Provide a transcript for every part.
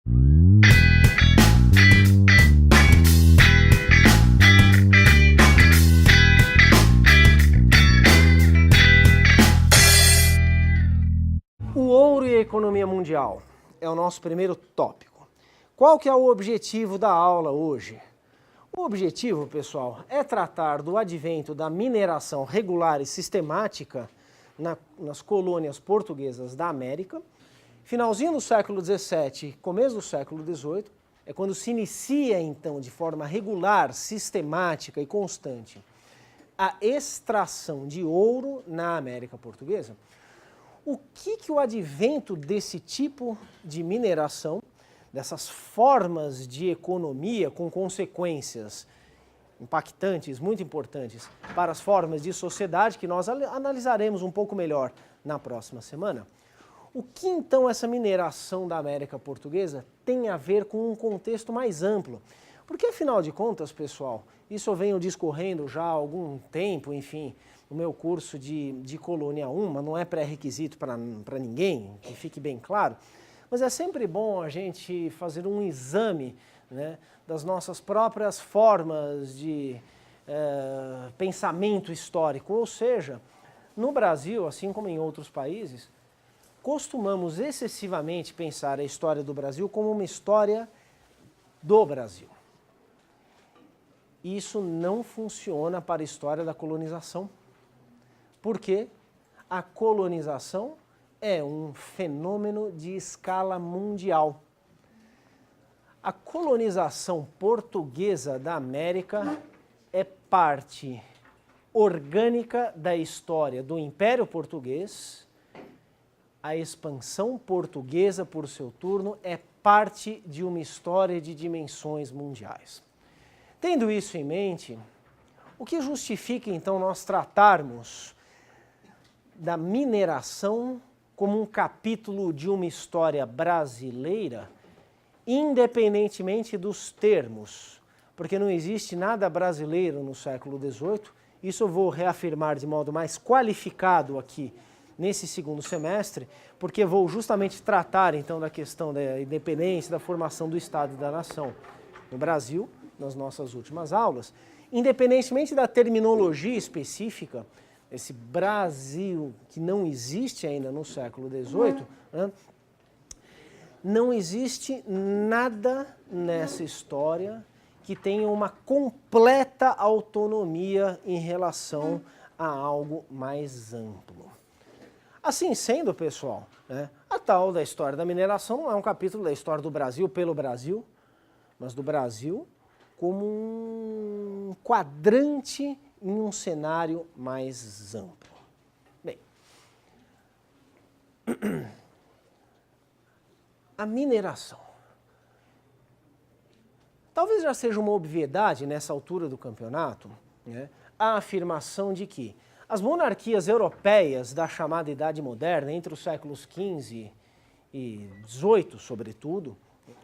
O ouro e a economia mundial é o nosso primeiro tópico. Qual que é o objetivo da aula hoje? O objetivo, pessoal, é tratar do advento da mineração regular e sistemática nas colônias portuguesas da América. Finalzinho do século XVII, começo do século XVIII, é quando se inicia, então, de forma regular, sistemática e constante, a extração de ouro na América Portuguesa. O que o advento desse tipo de mineração, dessas formas de economia com consequências impactantes, muito importantes para as formas de sociedade que nós analisaremos um pouco melhor na próxima semana, o que então essa mineração da América Portuguesa tem a ver com um contexto mais amplo? Porque afinal de contas, pessoal, isso eu venho discorrendo já há algum tempo, enfim, no meu curso de Colônia 1, mas não é pré-requisito para ninguém, que fique bem claro, mas é sempre bom a gente fazer um exame, né, das nossas próprias formas de pensamento histórico, ou seja, no Brasil, assim como em outros países, costumamos excessivamente pensar a história do Brasil como uma história do Brasil. Isso não funciona para a história da colonização, porque a colonização é um fenômeno de escala mundial. A colonização portuguesa da América é parte orgânica da história do Império Português. A expansão portuguesa, por seu turno, é parte de uma história de dimensões mundiais. Tendo isso em mente, o que justifica então nós tratarmos da mineração como um capítulo de uma história brasileira, independentemente dos termos, porque não existe nada brasileiro no século XVIII, isso eu vou reafirmar de modo mais qualificado aqui nesse segundo semestre, porque vou justamente tratar então da questão da independência, da formação do Estado e da nação no Brasil, nas nossas últimas aulas, independentemente da terminologia específica, esse Brasil que não existe ainda no século XVIII, né, não existe nada nessa história que tenha uma completa autonomia em relação a algo mais amplo. Assim sendo, pessoal, né, a tal da história da mineração não é um capítulo da história do Brasil pelo Brasil, mas do Brasil como um quadrante em um cenário mais amplo. Bem, a mineração. Talvez já seja uma obviedade nessa altura do campeonato, né, a afirmação de que as monarquias europeias da chamada Idade Moderna, entre os séculos XV e XVIII, sobretudo,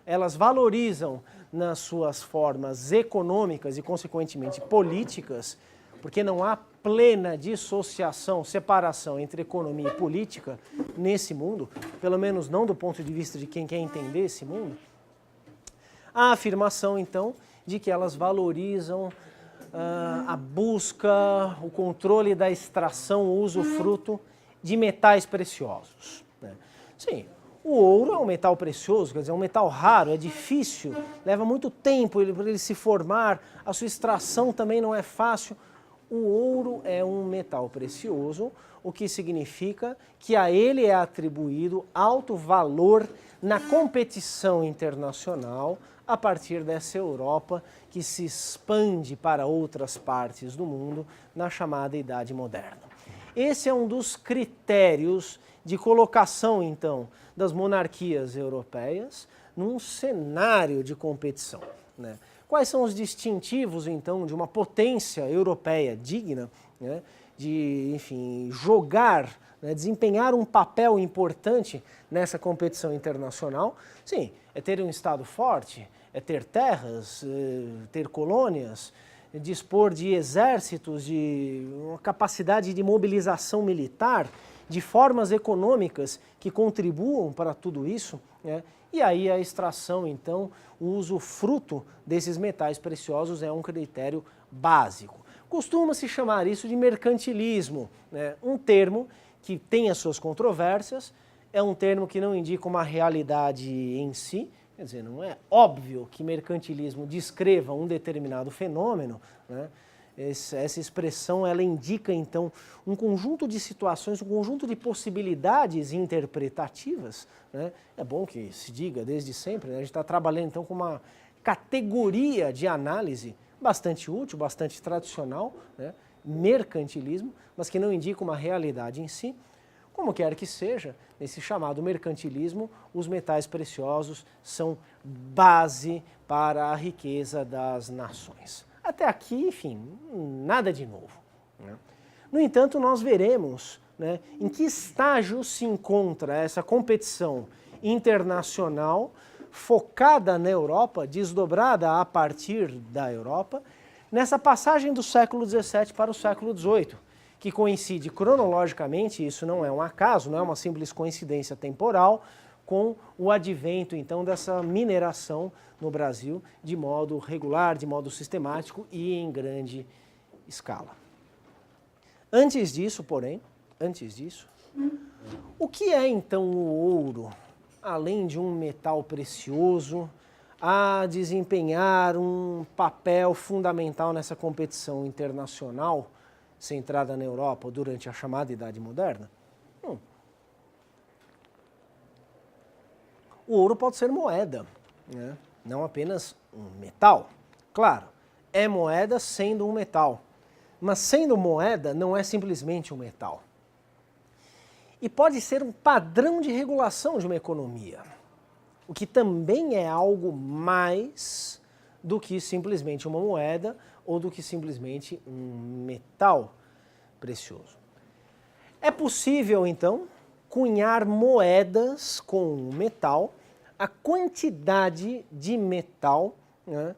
elas valorizam nas suas formas econômicas e, consequentemente, políticas, porque não há plena dissociação, separação entre economia e política nesse mundo, pelo menos não do ponto de vista de quem quer entender esse mundo, a afirmação, então, de que elas valorizam a busca, o controle da extração, o usufruto de metais preciosos, né? Sim, o ouro é um metal precioso, quer dizer, é um metal raro, é difícil, leva muito tempo para ele se formar, a sua extração também não é fácil. O ouro é um metal precioso, o que significa que a ele é atribuído alto valor na competição internacional a partir dessa Europa que se expande para outras partes do mundo na chamada Idade Moderna. Esse é um dos critérios de colocação, então, das monarquias europeias num cenário de competição, né? Quais são os distintivos, então, de uma potência europeia digna, né, de, enfim, jogar, né, desempenhar um papel importante nessa competição internacional? Sim, é ter um Estado forte, é ter terras, ter colônias, dispor de exércitos, de uma capacidade de mobilização militar, de formas econômicas que contribuam para tudo isso, né, e aí a extração, então, o usufruto desses metais preciosos é um critério básico. Costuma-se chamar isso de mercantilismo, né? Um termo que tem as suas controvérsias, é um termo que não indica uma realidade em si, quer dizer, não é óbvio que mercantilismo descreva um determinado fenômeno, né? Essa expressão ela indica, então, um conjunto de situações, um conjunto de possibilidades interpretativas, né? É bom que se diga desde sempre, né? A gente está trabalhando, então, com uma categoria de análise bastante útil, bastante tradicional, né? Mercantilismo, mas que não indica uma realidade em si. Como quer que seja, nesse chamado mercantilismo, os metais preciosos são base para a riqueza das nações. Até aqui, enfim, nada de novo, né? No entanto, nós veremos, né, em que estágio se encontra essa competição internacional focada na Europa, desdobrada a partir da Europa, nessa passagem do século XVII para o século XVIII, que coincide cronologicamente, isso não é um acaso, não é uma simples coincidência temporal, com o advento, então, dessa mineração no Brasil de modo regular, de modo sistemático e em grande escala. Antes disso, porém, o que é, então, o ouro, além de um metal precioso, a desempenhar um papel fundamental nessa competição internacional centrada na Europa durante a chamada Idade Moderna? O ouro pode ser moeda, né? Não apenas um metal. Claro, é moeda sendo um metal, mas sendo moeda não é simplesmente um metal. E pode ser um padrão de regulação de uma economia, o que também é algo mais do que simplesmente uma moeda ou do que simplesmente um metal precioso. É possível, então, cunhar moedas com metal. A quantidade de metal, né,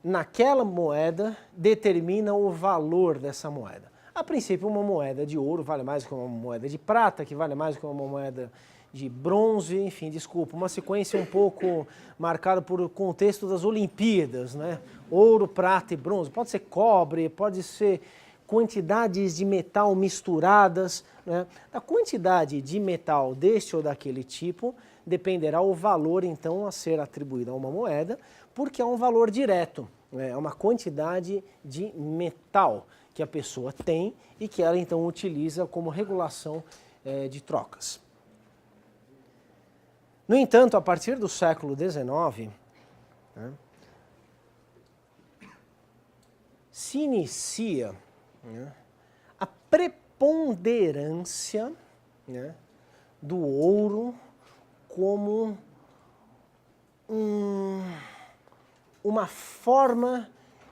naquela moeda determina o valor dessa moeda. A princípio, uma moeda de ouro vale mais do que uma moeda de prata, que vale mais do que uma moeda de bronze, enfim, desculpa, uma sequência um pouco marcada por o contexto das Olimpíadas, né? Ouro, prata e bronze, pode ser cobre, pode ser quantidades de metal misturadas, né? A quantidade de metal deste ou daquele tipo dependerá o valor, então, a ser atribuído a uma moeda, porque é um valor direto, né? É uma quantidade de metal que a pessoa tem e que ela, então, utiliza como regulação de trocas. No entanto, a partir do século XIX, né, se inicia, né, a preponderância, né, do ouro como uma forma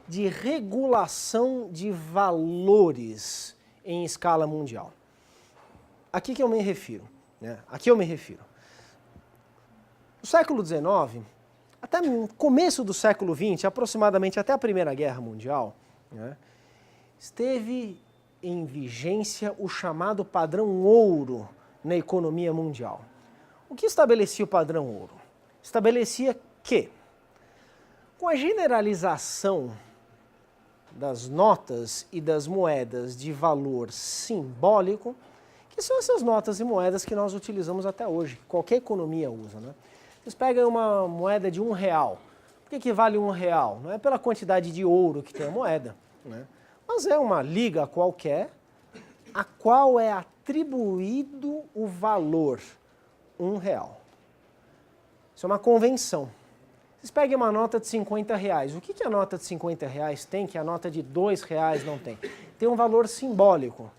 de regulação de valores em escala mundial. Aqui que eu me refiro, né? No século XIX, até no começo do século XX, aproximadamente até a Primeira Guerra Mundial, né, esteve em vigência o chamado padrão ouro na economia mundial. O que estabelecia o padrão ouro? Estabelecia que, com a generalização das notas e das moedas de valor simbólico, que são essas notas e moedas que nós utilizamos até hoje, que qualquer economia usa, né? Vocês pegam uma moeda de R$1. Por que vale R$1? Não é pela quantidade de ouro que tem a moeda, né? Mas é uma liga qualquer a qual é atribuído o valor R$1. Isso é uma convenção. Vocês peguem uma nota de R$50. O que a nota de R$50 tem que a nota de R$2 não tem? Tem um valor simbólico.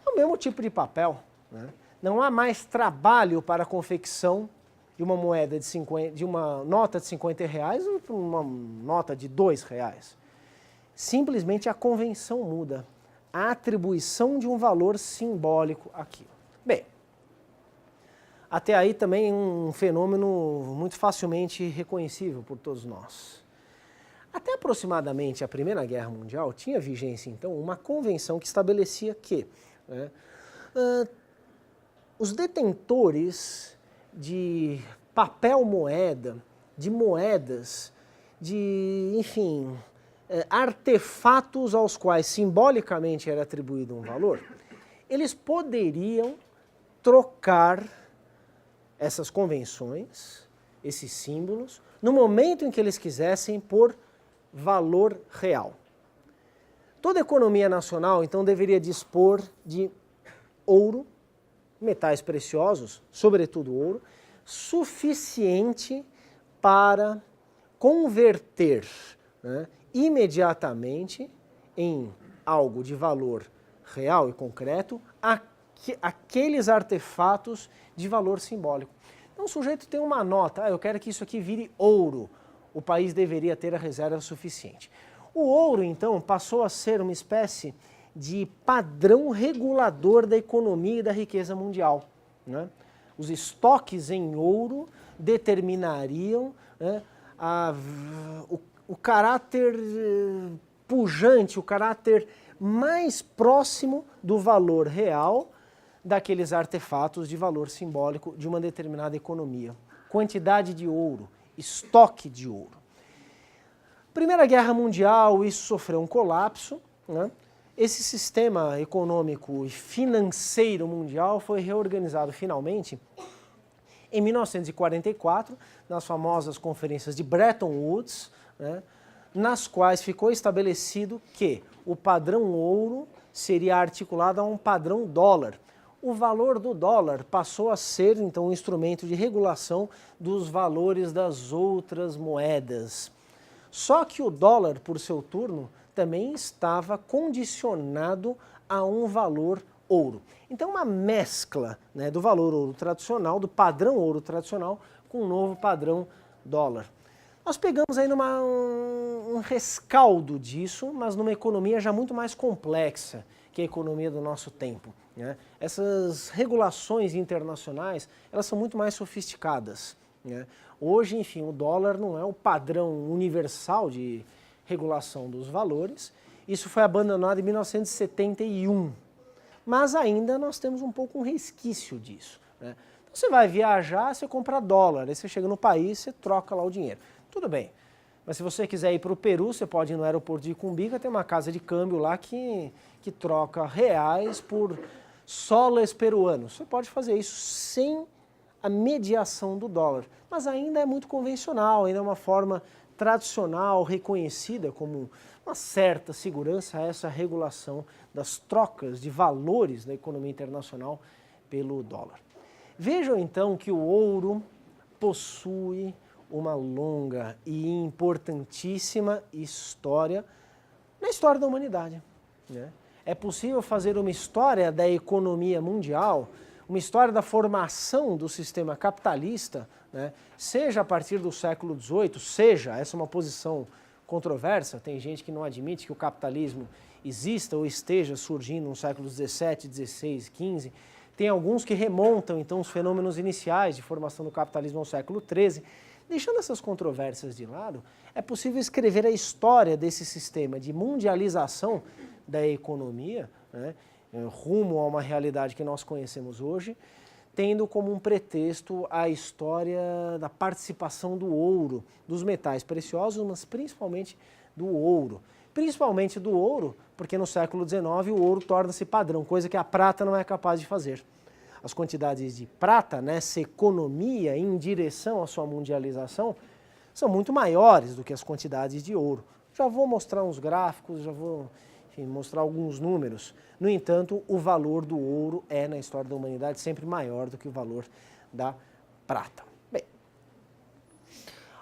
É o mesmo tipo de papel, né? Não há mais trabalho para a confecção de uma moeda de uma nota de R$50 ou para uma nota de R$2. Simplesmente a convenção muda. A atribuição de um valor simbólico aqui. Bem, até aí também um fenômeno muito facilmente reconhecível por todos nós. Até aproximadamente a Primeira Guerra Mundial tinha vigência, então, uma convenção que estabelecia que, né, os detentores de papel moeda, de moedas, de, enfim, artefatos aos quais simbolicamente era atribuído um valor, eles poderiam trocar essas convenções, esses símbolos, no momento em que eles quisessem por valor real. Toda economia nacional, então, deveria dispor de ouro, metais preciosos, sobretudo ouro, suficiente para converter, né, imediatamente em algo de valor real e concreto aqueles artefatos de valor simbólico. Então o sujeito tem uma nota, eu quero que isso aqui vire ouro, o país deveria ter a reserva suficiente. O ouro, então, passou a ser uma espécie de padrão regulador da economia e da riqueza mundial, né? Os estoques em ouro determinariam, né, o caráter pujante, o caráter mais próximo do valor real daqueles artefatos de valor simbólico de uma determinada economia. Quantidade de ouro, estoque de ouro. Primeira Guerra Mundial, isso sofreu um colapso, né? Esse sistema econômico e financeiro mundial foi reorganizado finalmente em 1944, nas famosas conferências de Bretton Woods, né, nas quais ficou estabelecido que o padrão ouro seria articulado a um padrão dólar. O valor do dólar passou a ser, então, um instrumento de regulação dos valores das outras moedas. Só que o dólar, por seu turno, também estava condicionado a um valor ouro. Então, uma mescla, né, do valor ouro tradicional, do padrão ouro tradicional, com o novo padrão dólar. Nós pegamos aí um rescaldo disso, mas numa economia já muito mais complexa que a economia do nosso tempo, né? Essas regulações internacionais, elas são muito mais sofisticadas, né? Hoje, enfim, o dólar não é o padrão universal de regulação dos valores. Isso foi abandonado em 1971, mas ainda nós temos um pouco um resquício disso, né? Então você vai viajar, você compra dólar, aí você chega no país, você troca lá o dinheiro. Tudo bem, mas se você quiser ir para o Peru, você pode ir no aeroporto de Cumbica, tem uma casa de câmbio lá que troca reais por soles peruanos. Você pode fazer isso sem a mediação do dólar, mas ainda é muito convencional, ainda é uma forma tradicional, reconhecida como uma certa segurança a essa regulação das trocas de valores da economia internacional pelo dólar. Vejam então que o ouro possui uma longa e importantíssima história na história da humanidade, né? É possível fazer uma história da economia mundial, uma história da formação do sistema capitalista, né, seja a partir do século XVIII, seja, essa é uma posição controversa, tem gente que não admite que o capitalismo exista ou esteja surgindo nos séculos XVII, XVI, XV, tem alguns que remontam então os fenômenos iniciais de formação do capitalismo ao século XIII. Deixando essas controvérsias de lado, é possível escrever a história desse sistema de mundialização da economia, né, rumo a uma realidade que nós conhecemos hoje, tendo como um pretexto a história da participação do ouro, dos metais preciosos, mas principalmente do ouro. Principalmente do ouro, porque no século XIX o ouro torna-se padrão, coisa que a prata não é capaz de fazer. As quantidades de prata nessa economia em direção à sua mundialização são muito maiores do que as quantidades de ouro. Já vou mostrar uns gráficos, já vou, enfim, mostrar alguns números. No entanto, o valor do ouro é, na história da humanidade, sempre maior do que o valor da prata. Bem,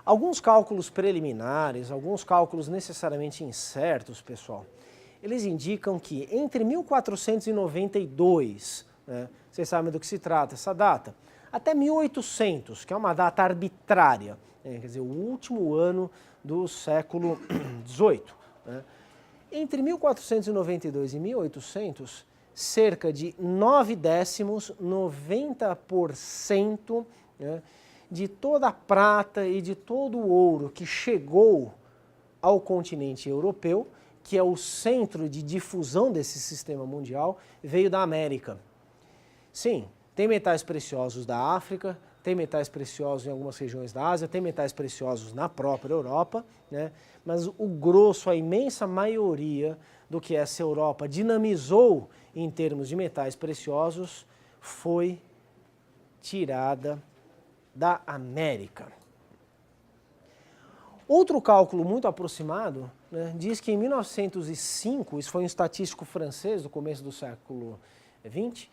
alguns cálculos preliminares, alguns cálculos necessariamente incertos, pessoal, eles indicam que entre 1492, né, vocês sabem do que se trata essa data, até 1800, que é uma data arbitrária, né, quer dizer, o último ano do século XVIII, né. Entre 1492 e 1800, cerca de 9/10, 90%, né, de toda a prata e de todo o ouro que chegou ao continente europeu, que é o centro de difusão desse sistema mundial, veio da América. Sim, tem metais preciosos da África, tem metais preciosos em algumas regiões da Ásia, tem metais preciosos na própria Europa, né? Mas o grosso, a imensa maioria do que essa Europa dinamizou em termos de metais preciosos foi tirada da América. Outro cálculo muito aproximado, né, diz que em 1905, isso foi um estatístico francês do começo do século XX,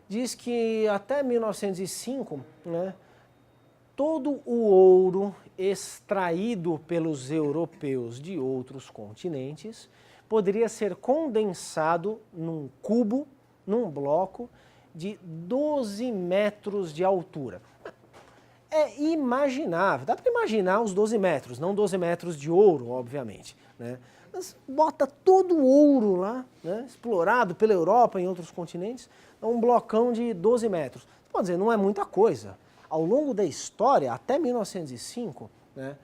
diz que até 1905, né, todo o ouro extraído pelos europeus de outros continentes poderia ser condensado num cubo, num bloco de 12 metros de altura. É imaginável, dá para imaginar os 12 metros, não 12 metros de ouro, obviamente, né? Mas bota todo o ouro lá, né, explorado pela Europa e em outros continentes, é um blocão de 12 metros. Pode dizer, não é muita coisa. Ao longo da história, até 1905, né,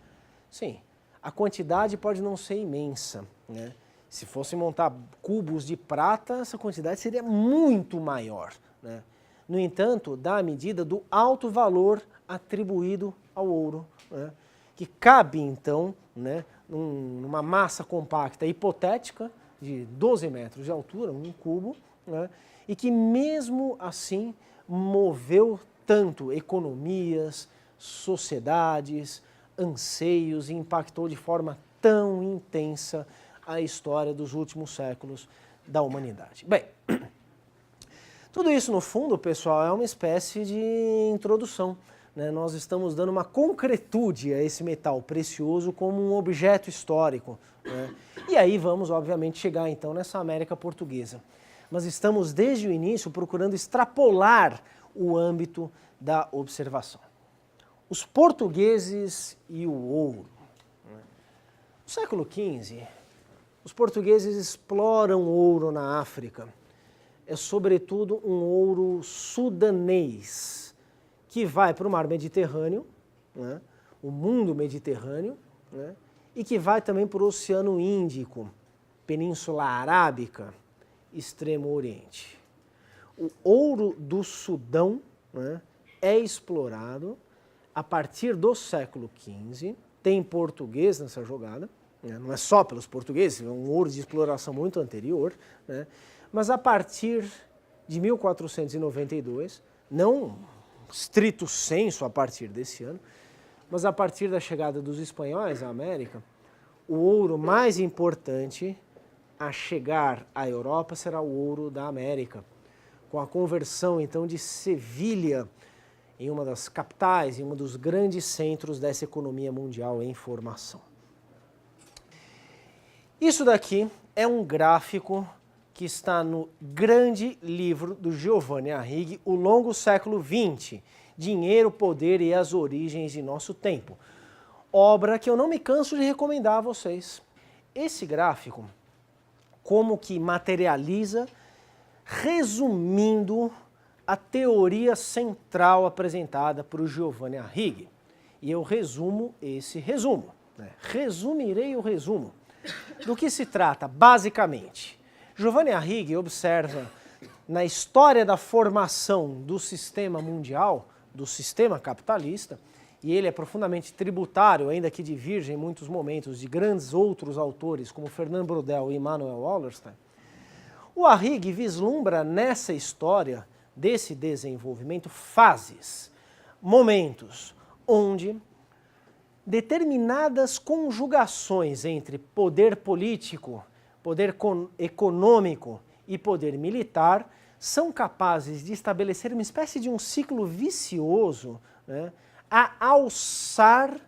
sim, a quantidade pode não ser imensa, né? Se fosse montar cubos de prata, essa quantidade seria muito maior, né? No entanto, dá a medida do alto valor atribuído ao ouro, né, que cabe então, né, numa massa compacta hipotética de 12 metros de altura, um cubo, né, e que mesmo assim moveu tanto economias, sociedades, anseios e impactou de forma tão intensa a história dos últimos séculos da humanidade. Bem, tudo isso no fundo, pessoal, é uma espécie de introdução, né? Nós estamos dando uma concretude a esse metal precioso como um objeto histórico, né? E aí vamos, obviamente, chegar então nessa América Portuguesa. Mas estamos desde o início procurando extrapolar o âmbito da observação. Os portugueses e o ouro. No século XV, os portugueses exploram ouro na África. É sobretudo um ouro sudanês, que vai para o mar Mediterrâneo, né, o mundo Mediterrâneo, né, e que vai também para o Oceano Índico, Península Arábica, Extremo Oriente. O ouro do Sudão, né, é explorado a partir do século XV, tem português nessa jogada, né, não é só pelos portugueses, é um ouro de exploração muito anterior, né, mas a partir de 1492, não stricto sensu a partir desse ano, mas a partir da chegada dos espanhóis à América, o ouro mais importante a chegar à Europa será o ouro da América, com a conversão então de Sevilha em uma das capitais, em um dos grandes centros dessa economia mundial em formação. Isso daqui é um gráfico que está no grande livro do Giovanni Arrighi, O Longo Século XX, Dinheiro, Poder e as Origens de Nosso Tempo. Obra que eu não me canso de recomendar a vocês. Esse gráfico, como que materializa, resumindo a teoria central apresentada por o Giovanni Arrighi. E eu resumo esse resumo, né? Resumirei o resumo. Do que se trata, basicamente? Giovanni Arrighi observa na história da formação do sistema mundial, do sistema capitalista, e ele é profundamente tributário, ainda que diverge em muitos momentos, de grandes outros autores como Fernand Braudel e Immanuel Wallerstein. O Arrighi vislumbra nessa história desse desenvolvimento fases, momentos, onde determinadas conjugações entre poder político, poder econômico e poder militar são capazes de estabelecer uma espécie de um ciclo vicioso, né, a alçar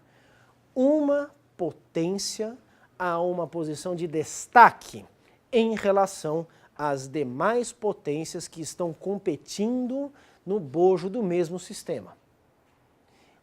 uma potência a uma posição de destaque em relação às demais potências que estão competindo no bojo do mesmo sistema.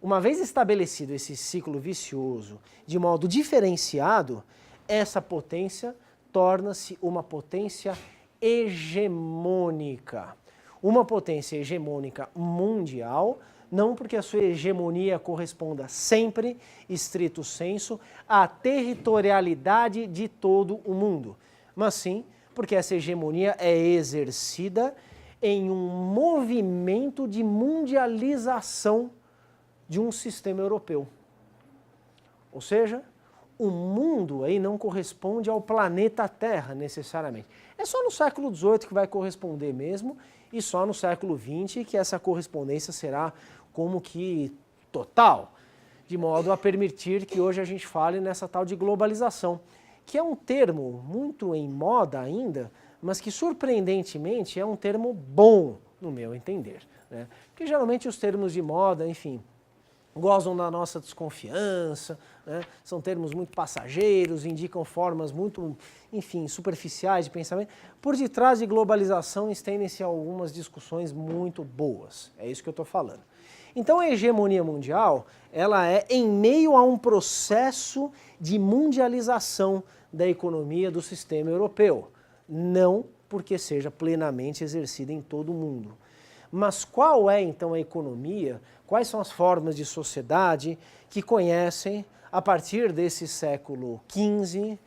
Uma vez estabelecido esse ciclo vicioso de modo diferenciado, essa potência torna-se uma potência hegemônica. Uma potência hegemônica mundial, não porque a sua hegemonia corresponda sempre, stricto sensu, à territorialidade de todo o mundo, mas sim porque essa hegemonia é exercida em um movimento de mundialização de um sistema europeu. Ou seja, o mundo aí não corresponde ao planeta Terra necessariamente. É só no século XVIII que vai corresponder mesmo, e só no século XX que essa correspondência será como que total, de modo a permitir que hoje a gente fale nessa tal de globalização, que é um termo muito em moda ainda, mas que surpreendentemente é um termo bom, no meu entender, né? Porque geralmente os termos de moda, enfim, gozam da nossa desconfiança, né? São termos muito passageiros, indicam formas muito, enfim, superficiais de pensamento. Por detrás de globalização estendem-se algumas discussões muito boas, é isso que eu estou falando. Então a hegemonia mundial, ela é em meio a um processo de mundialização da economia do sistema europeu, não porque seja plenamente exercida em todo o mundo. Mas qual é então a economia? Quais são as formas de sociedade que conhecem, a partir desse século XV,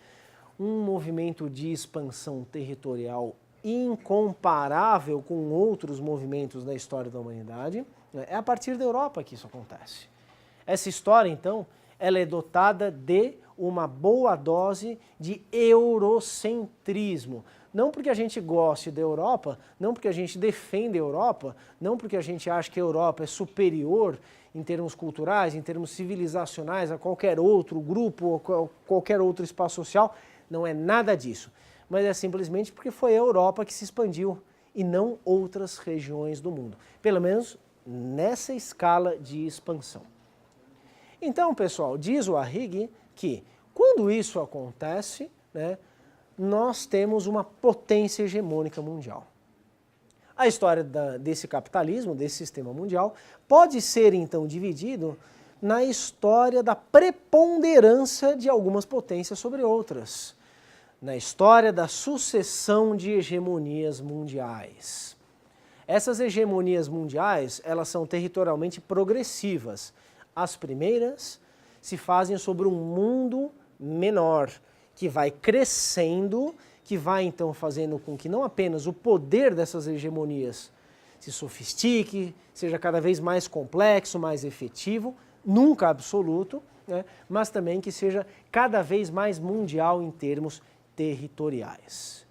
um movimento de expansão territorial incomparável com outros movimentos da história da humanidade? É a partir da Europa que isso acontece. Essa história, então, ela é dotada de uma boa dose de eurocentrismo. Não porque a gente goste da Europa, não porque a gente defende a Europa, não porque a gente acha que a Europa é superior em termos culturais, em termos civilizacionais a qualquer outro grupo ou qualquer outro espaço social, não é nada disso. Mas é simplesmente porque foi a Europa que se expandiu e não outras regiões do mundo. Pelo menos nessa escala de expansão. Então, pessoal, diz o Arrighi que quando isso acontece, né, nós temos uma potência hegemônica mundial. A história desse capitalismo, desse sistema mundial, pode ser então dividido na história da preponderância de algumas potências sobre outras, na história da sucessão de hegemonias mundiais. Essas hegemonias mundiais, elas são territorialmente progressivas. As primeiras se fazem sobre um mundo menor, que vai crescendo, que vai então fazendo com que não apenas o poder dessas hegemonias se sofistique, seja cada vez mais complexo, mais efetivo, nunca absoluto, né, mas também que seja cada vez mais mundial em termos territoriais.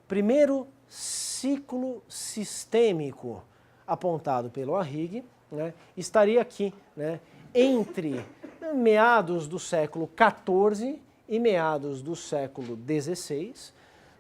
Primeiro ciclo sistêmico apontado pelo Arrighi, né, estaria aqui, né, entre meados do século XIV e meados do século XVI,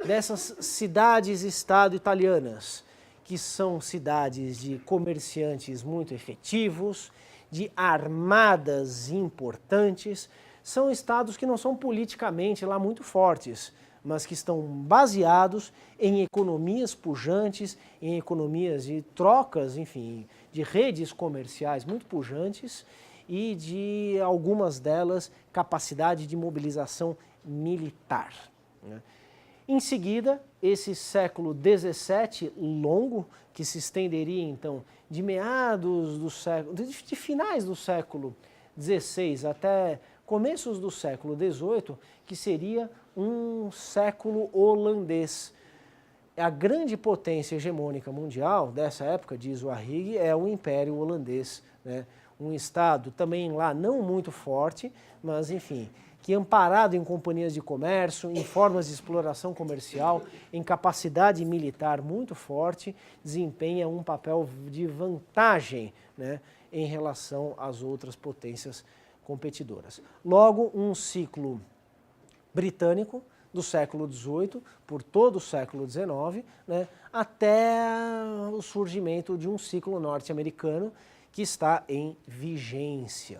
dessas cidades-estado italianas, que são cidades de comerciantes muito efetivos, de armadas importantes, são estados que não são politicamente lá muito fortes, mas que estão baseados em economias pujantes, em economias de trocas, enfim, de redes comerciais muito pujantes e de algumas delas capacidade de mobilização militar, né? Em seguida, esse século XVII longo, que se estenderia então de meados do século, de finais do século XVI até começos do século XVIII, que seria um século holandês. A grande potência hegemônica mundial dessa época, diz o Arrighi, é o Império Holandês, né? Um estado também lá não muito forte, mas enfim, que amparado em companhias de comércio, em formas de exploração comercial, em capacidade militar muito forte, desempenha um papel de vantagem, né, em relação às outras potências competidoras. Logo, um ciclo britânico do século XVIII, por todo o século XIX, né, até o surgimento de um ciclo norte-americano que está em vigência.